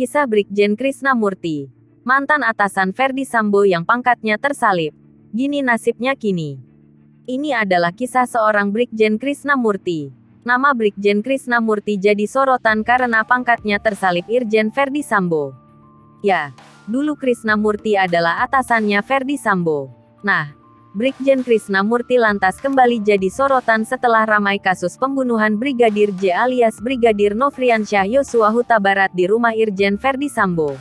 Kisah Brigjen Krisnamurti, mantan atasan Ferdy Sambo yang pangkatnya tersalib. Gini nasibnya kini. Ini adalah kisah seorang Brigjen Krisnamurti. Nama Brigjen Krisnamurti jadi sorotan karena pangkatnya tersalib Irjen Ferdy Sambo. Ya, dulu Krisnamurti adalah atasannya Ferdy Sambo. Nah, Brigjen Krisnamurti lantas kembali jadi sorotan setelah ramai kasus pembunuhan Brigadir J alias Brigadir Nofriansyah Yosua Huta Barat di rumah Irjen Ferdy Sambo.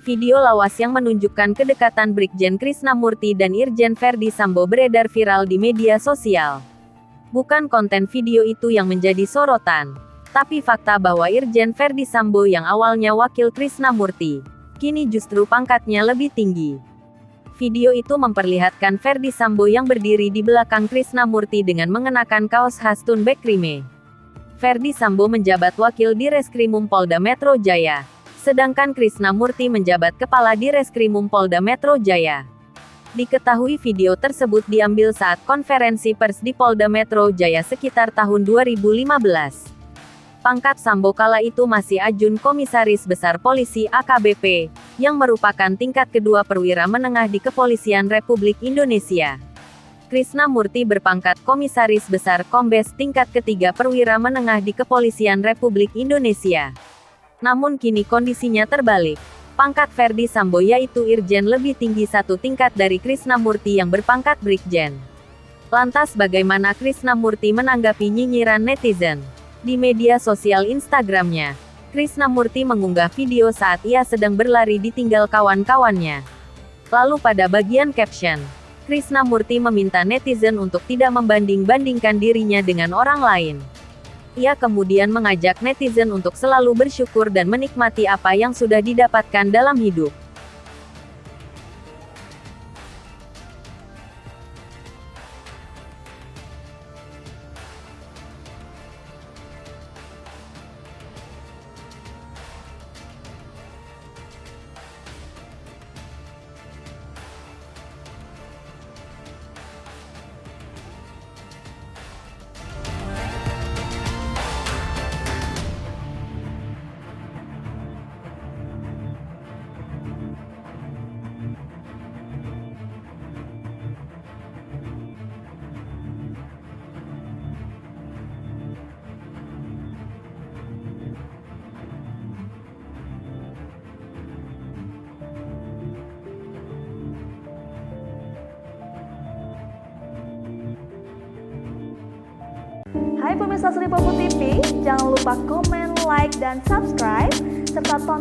Video lawas yang menunjukkan kedekatan Brigjen Krisnamurti dan Irjen Ferdy Sambo beredar viral di media sosial. Bukan konten video itu yang menjadi sorotan, tapi fakta bahwa Irjen Ferdy Sambo yang awalnya wakil Krisnamurti, kini justru pangkatnya lebih tinggi. Video itu memperlihatkan Ferdy Sambo yang berdiri di belakang Krisnamurti dengan mengenakan kaos khas Tunbek Krime. Ferdy Sambo menjabat wakil Direskrimum Polda Metro Jaya, sedangkan Krisnamurti menjabat kepala Direskrimum Polda Metro Jaya. Diketahui video tersebut diambil saat konferensi pers di Polda Metro Jaya sekitar tahun 2015. Pangkat Sambo kala itu masih Ajun Komisaris Besar Polisi AKBP, yang merupakan tingkat kedua perwira menengah di Kepolisian Republik Indonesia. Krisnamurti berpangkat Komisaris Besar Kombes tingkat ketiga perwira menengah di Kepolisian Republik Indonesia. Namun kini kondisinya terbalik. Pangkat Ferdy Sambo yaitu Irjen lebih tinggi satu tingkat dari Krisnamurti yang berpangkat Brigjen. Lantas bagaimana Krisnamurti menanggapi nyinyiran netizen? Di media sosial Instagramnya, Krisnamurti mengunggah video saat ia sedang berlari ditinggal kawan-kawannya. Lalu pada bagian caption, Krisnamurti meminta netizen untuk tidak membanding-bandingkan dirinya dengan orang lain. Ia kemudian mengajak netizen untuk selalu bersyukur dan menikmati apa yang sudah didapatkan dalam hidup. Hai pemirsa Sri Popo TV, jangan lupa komen, like, dan subscribe, serta tonton